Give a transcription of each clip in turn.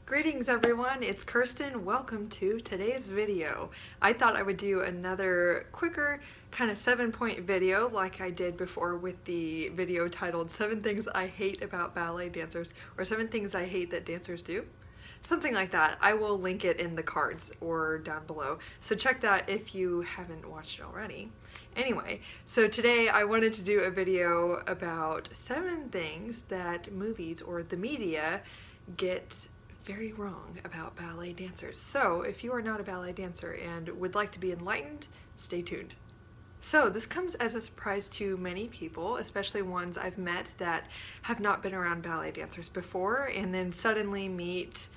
Greetings everyone, it's Kirsten. Welcome to today's video. I thought I would do another quicker kind of 7-point video like I did before with the video titled 7 Things I Hate About Ballet Dancers, or 7 Things I Hate That Dancers Do. Something like that. I will link it in the cards or down below, so check that if you haven't watched it already. Anyway, so today I wanted to do a video about 7 things that movies or the media get very wrong about ballet dancers. So if you are not a ballet dancer and would like to be enlightened, stay tuned. So this comes as a surprise to many people, especially ones I've met that have not been around ballet dancers before and then suddenly meet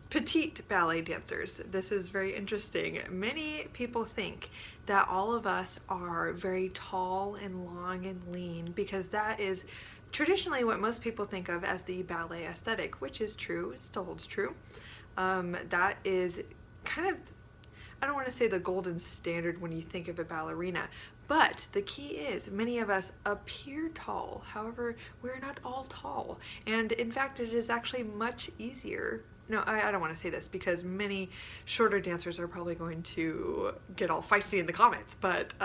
petite ballet dancers. This is very interesting. Many people think that all of us are very tall and long and lean because that is traditionally what most people think of as the ballet aesthetic, which is true, it still holds true. That is kind of, I don't want to say the golden standard when you think of a ballerina, but the key is many of us appear tall. However, we're not all tall. And in fact, it is actually much easier. No, I don't want to say this because many shorter dancers are probably going to get all feisty in the comments, but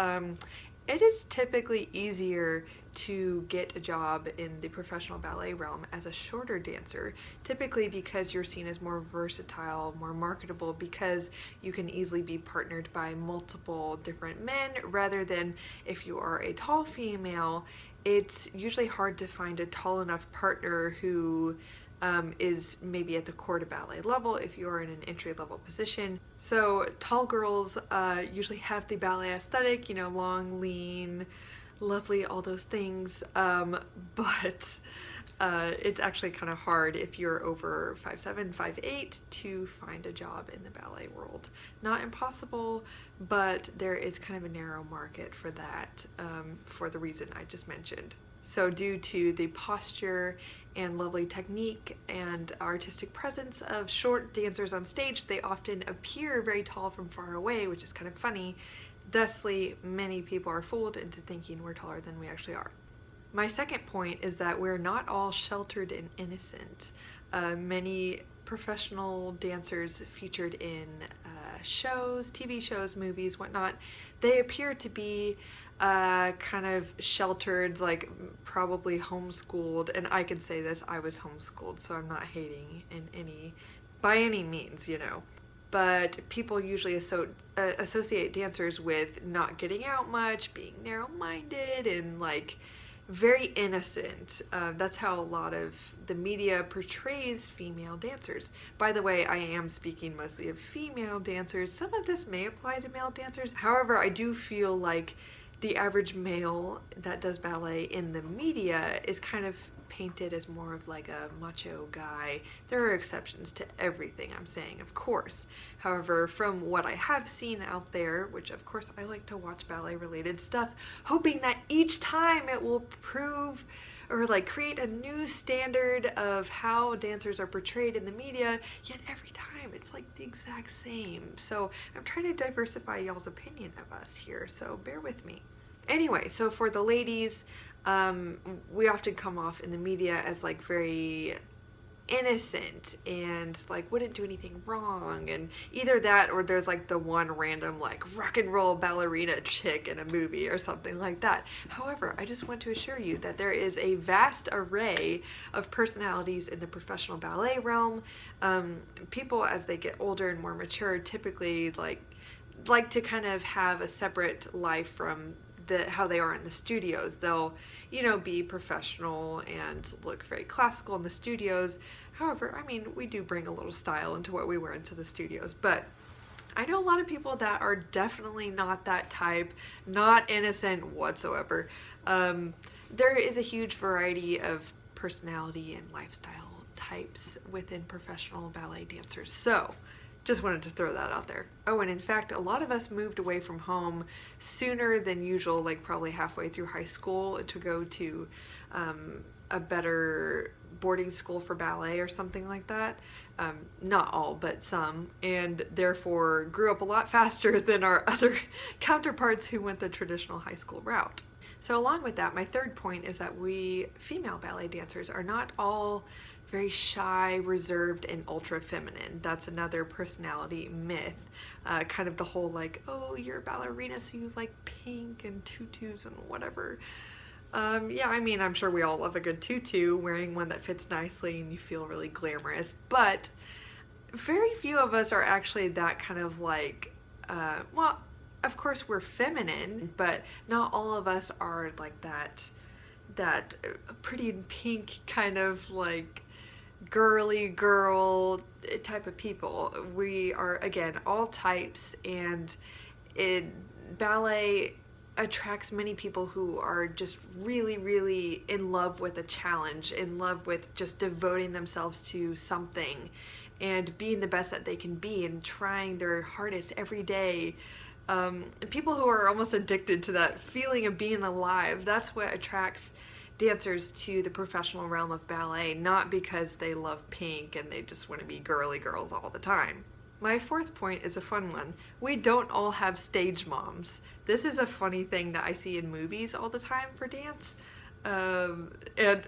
it is typically easier to get a job in the professional ballet realm as a shorter dancer, typically because you're seen as more versatile, more marketable, because you can easily be partnered by multiple different men, rather than if you are a tall female, it's usually hard to find a tall enough partner who is maybe at the corps de ballet level if you are in an entry-level position. So tall girls usually have the ballet aesthetic, you know, long, lean, lovely, all those things, but it's actually kind of hard if you're over 5'7", 5'8" to find a job in the ballet world. Not impossible, but there is kind of a narrow market for that for the reason I just mentioned. So due to the posture and lovely technique and artistic presence of short dancers on stage, they often appear very tall from far away, which is kind of funny. Thusly, many people are fooled into thinking we're taller than we actually are. My second point is that we're not all sheltered and innocent. Many professional dancers featured in shows, TV shows, movies, whatnot, they appear to be kind of sheltered, like probably homeschooled, and I can say this, I was homeschooled, so I'm not hating by any means, you know. But people usually associate dancers with not getting out much, being narrow-minded, and like very innocent. That's how a lot of the media portrays female dancers. By the way, I am speaking mostly of female dancers. Some of this may apply to male dancers. However, I do feel like the average male that does ballet in the media is kind of painted as more of like a macho guy. There are exceptions to everything I'm saying, of course. However, from what I have seen out there, which of course I like to watch ballet related stuff, hoping that each time it will prove or like create a new standard of how dancers are portrayed in the media, yet every time it's like the exact same. So I'm trying to diversify y'all's opinion of us here, so bear with me. Anyway, so for the ladies, we often come off in the media as like very innocent and like wouldn't do anything wrong, and either that or there's like the one random like rock and roll ballerina chick in a movie or something like that. However, I just want to assure you that there is a vast array of personalities in the professional ballet realm. People as they get older and more mature typically like to kind of have a separate life from how they are in the studios. They'll, you know, be professional and look very classical in the studios. However, I mean, we do bring a little style into what we wear into the studios, but I know a lot of people that are definitely not that type, not innocent whatsoever. There is a huge variety of personality and lifestyle types within professional ballet dancers. So just wanted to throw that out there. Oh, and in fact, a lot of us moved away from home sooner than usual, like probably halfway through high school, to go to a better boarding school for ballet or something like that. Not all, but some, and therefore grew up a lot faster than our other counterparts who went the traditional high school route. So along with that, my third point is that we female ballet dancers are not all very shy, reserved, and ultra feminine. That's another personality myth. Kind of the whole like, oh, you're a ballerina, so you like pink and tutus and whatever. Yeah, I mean, I'm sure we all love a good tutu, wearing one that fits nicely and you feel really glamorous, but very few of us are actually that kind of like, well, of course we're feminine, but not all of us are like that pretty in pink kind of like girly girl type of people. We are, again, all types, and ballet attracts many people who are just really, really in love with a challenge, in love with just devoting themselves to something and being the best that they can be and trying their hardest every day. People who are almost addicted to that feeling of being alive, that's what attracts dancers to the professional realm of ballet, not because they love pink and they just want to be girly girls all the time. My fourth point is a fun one. We don't all have stage moms. This is a funny thing that I see in movies all the time for dance. And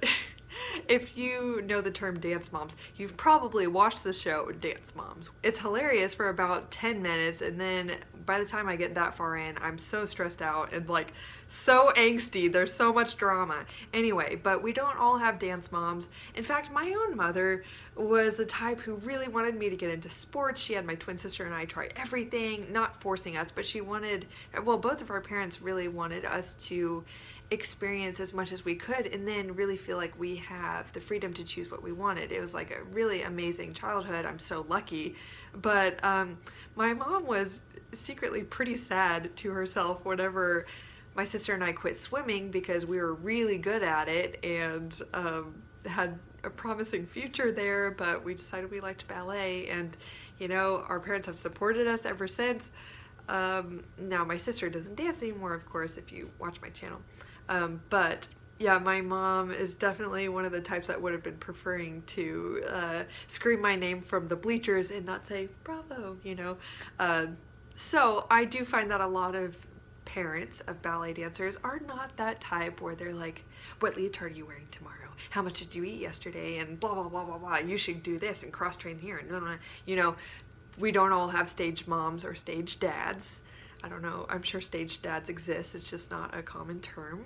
if you know the term dance moms, you've probably watched the show Dance Moms. It's hilarious for about 10 minutes, and then by the time I get that far in, I'm so stressed out and like so angsty. There's so much drama. Anyway, but we don't all have dance moms. In fact, my own mother was the type who really wanted me to get into sports. She had my twin sister and I try everything, not forcing us, but she wanted, well, both of our parents really wanted us to experience as much as we could and then really feel like we have the freedom to choose what we wanted. It was like a really amazing childhood. I'm so lucky. But my mom was secretly pretty sad to herself whenever my sister and I quit swimming because we were really good at it and had a promising future there, but we decided we liked ballet, and you know, our parents have supported us ever since. Now my sister doesn't dance anymore, of course, if you watch my channel. But yeah, my mom is definitely one of the types that would have been preferring to scream my name from the bleachers and not say bravo, you know. So I do find that a lot of parents of ballet dancers are not that type where they're like, what leotard are you wearing tomorrow? How much did you eat yesterday? And blah, blah, blah, blah, blah. You should do this and cross-train here. And blah, blah. You know, we don't all have stage moms or stage dads. I don't know. I'm sure stage dads exist. It's just not a common term.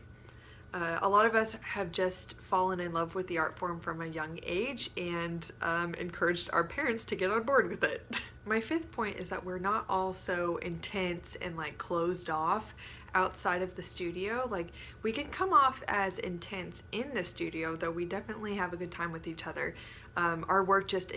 A lot of us have just fallen in love with the art form from a young age and encouraged our parents to get on board with it. My fifth point is that we're not all so intense and like closed off outside of the studio. Like, we can come off as intense in the studio, though we definitely have a good time with each other. Our work just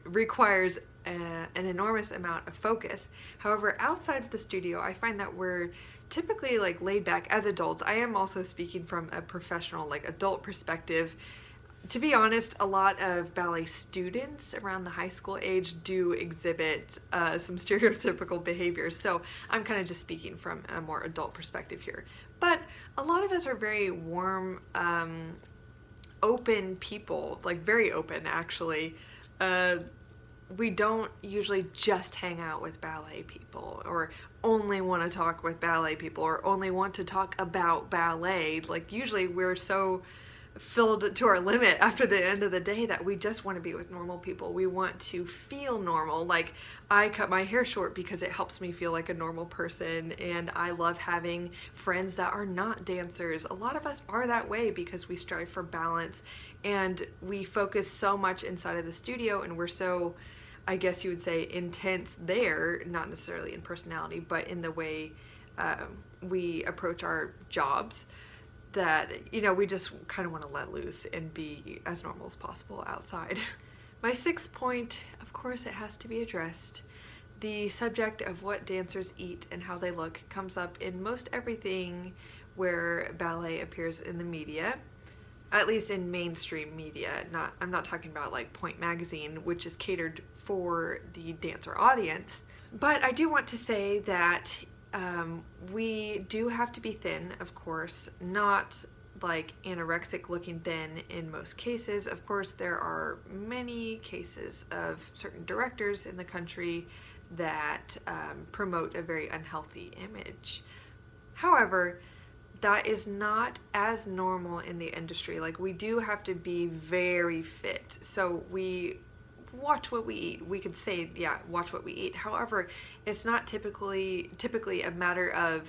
requires an enormous amount of focus. However, outside of the studio, I find that we're typically like laid back as adults. I am also speaking from a professional, like adult perspective. To be honest, a lot of ballet students around the high school age do exhibit some stereotypical behaviors, so I'm kind of just speaking from a more adult perspective here. But a lot of us are very warm, open people, like very open actually. We don't usually just hang out with ballet people or only want to talk with ballet people or only want to talk about ballet. Like, usually we're so filled to our limit after the end of the day that we just want to be with normal people. We want to feel normal. Like, I cut my hair short because it helps me feel like a normal person, and I love having friends that are not dancers. A lot of us are that way because we strive for balance and we focus so much inside of the studio, and we're so, I guess you would say, intense there, not necessarily in personality, but in the way we approach our jobs, that, you know, we just kind of want to let loose and be as normal as possible outside. My sixth point, of course, it has to be addressed. The subject of what dancers eat and how they look comes up in most everything where ballet appears in the media. At least in mainstream media. I'm not talking about like Point Magazine, which is catered for the dancer audience. But I do want to say that we do have to be thin, of course, not like anorexic looking thin in most cases. Of course, there are many cases of certain directors in the country that promote a very unhealthy image. However, that is not as normal in the industry. Like, we do have to be very fit. So we watch what we eat. We could say, yeah, watch what we eat. However, it's not typically a matter of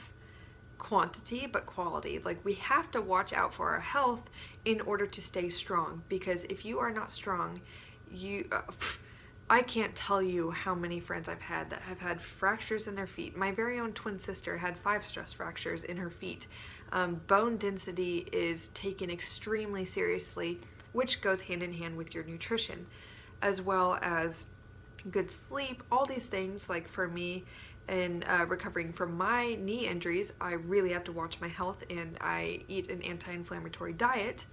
quantity but quality. Like, we have to watch out for our health in order to stay strong, because if you are not strong, you I can't tell you how many friends I've had that have had fractures in their feet. My very own twin sister had 5 stress fractures in her feet. Bone density is taken extremely seriously, which goes hand in hand with your nutrition, as well as good sleep. All these things, like for me, in recovering from my knee injuries, I really have to watch my health, and I eat an anti-inflammatory diet.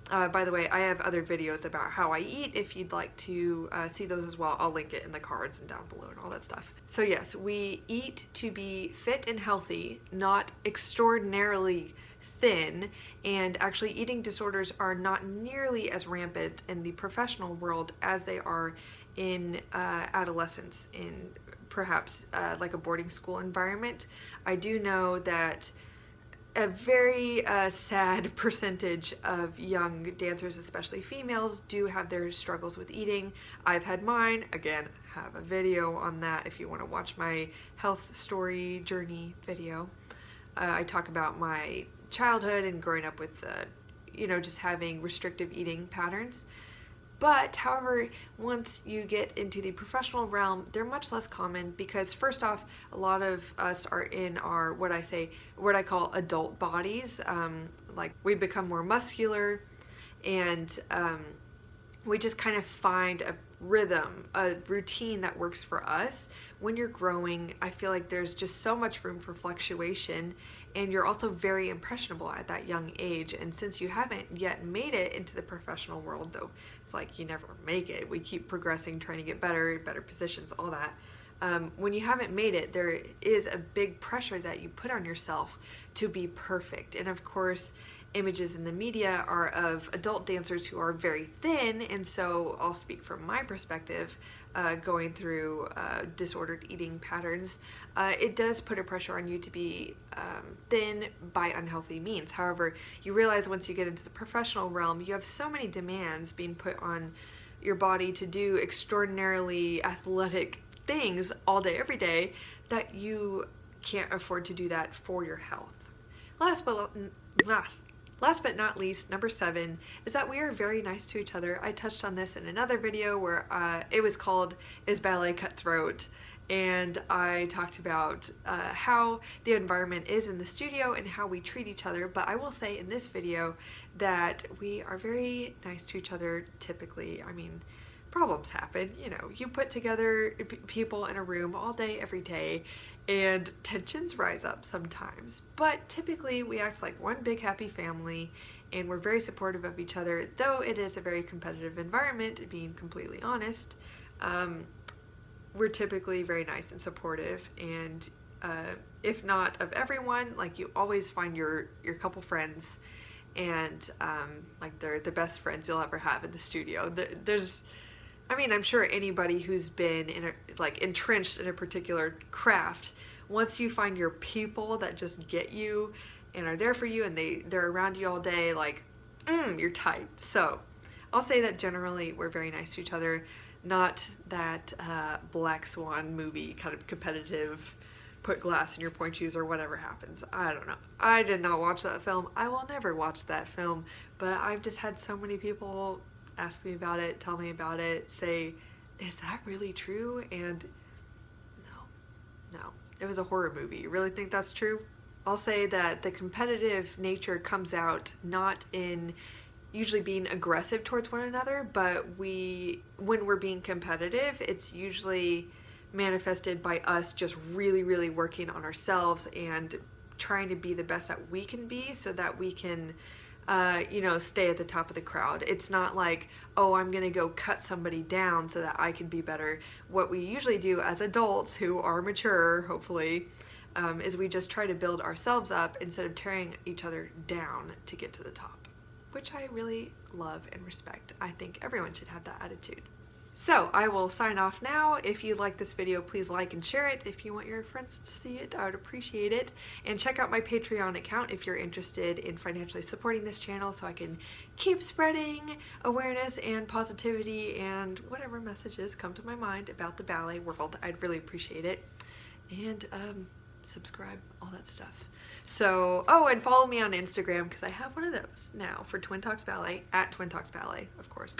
By the way, I have other videos about how I eat if you'd like to see those as well. I'll link it in the cards and down below and all that stuff. So yes, we eat to be fit and healthy, not extraordinarily thin, and actually eating disorders are not nearly as rampant in the professional world as they are in adolescence, in perhaps like a boarding school environment. I do know that a very sad percentage of young dancers, especially females, do have their struggles with eating. I've had mine. Again, have a video on that if you want to watch my health story journey video. I talk about my childhood and growing up with, just having restrictive eating patterns. But, however, once you get into the professional realm, they're much less common because, first off, a lot of us are in our, what I call adult bodies. Like, we become more muscular, and we just kind of find a rhythm, a routine that works for us. When you're growing, I feel like there's just so much room for fluctuation, and you're also very impressionable at that young age. And since you haven't yet made it into the professional world, though it's like you never make it, we keep progressing, trying to get better positions, all that. When you haven't made it, there is a big pressure that you put on yourself to be perfect. And of course, images in the media are of adult dancers who are very thin, and so I'll speak from my perspective, going through disordered eating patterns. It does put a pressure on you to be thin by unhealthy means. However, you realize once you get into the professional realm, you have so many demands being put on your body to do extraordinarily athletic things all day, every day, that you can't afford to do that for your health. Last but not least, number 7 is that we are very nice to each other. I touched on this in another video where it was called "Is Ballet Cutthroat?" and I talked about how the environment is in the studio and how we treat each other. But I will say in this video that we are very nice to each other typically. I mean, problems happen, you put together people in a room all day, every day, and tensions rise up sometimes. But typically we act like one big happy family, and we're very supportive of each other, though it is a very competitive environment, being completely honest. We're typically very nice and supportive, and if not of everyone, like, you always find your couple friends, and like, they're the best friends you'll ever have in the studio. I'm sure anybody who's been entrenched in a particular craft, once you find your people that just get you and are there for you, and they're around you all day, like, you're tight. So I'll say that generally we're very nice to each other, not that Black Swan movie kind of competitive, put glass in your point shoes or whatever happens. I don't know. I did not watch that film. I will never watch that film, but I've just had so many people ask me about it, tell me about it, say, is that really true? And no, it was a horror movie. You really think that's true? I'll say that the competitive nature comes out not in usually being aggressive towards one another, but when we're being competitive, it's usually manifested by us just really, really working on ourselves and trying to be the best that we can be, so that we can stay at the top of the crowd. It's not like, oh, I'm gonna go cut somebody down so that I can be better. What we usually do as adults who are mature, hopefully, is we just try to build ourselves up instead of tearing each other down to get to the top, which I really love and respect. I think everyone should have that attitude. So I will sign off now. If you like this video, please like and share it. If you want your friends to see it, I would appreciate it. And check out my Patreon account if you're interested in financially supporting this channel so I can keep spreading awareness and positivity and whatever messages come to my mind about the ballet world. I'd really appreciate it. And subscribe, all that stuff. So, oh, and follow me on Instagram because I have one of those now for Twin Talks Ballet, at Twin Talks Ballet, of course.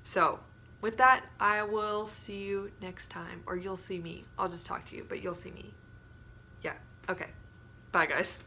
So, with that, I will see you next time, or you'll see me. I'll just talk to you, but you'll see me. Yeah, okay. Bye, guys.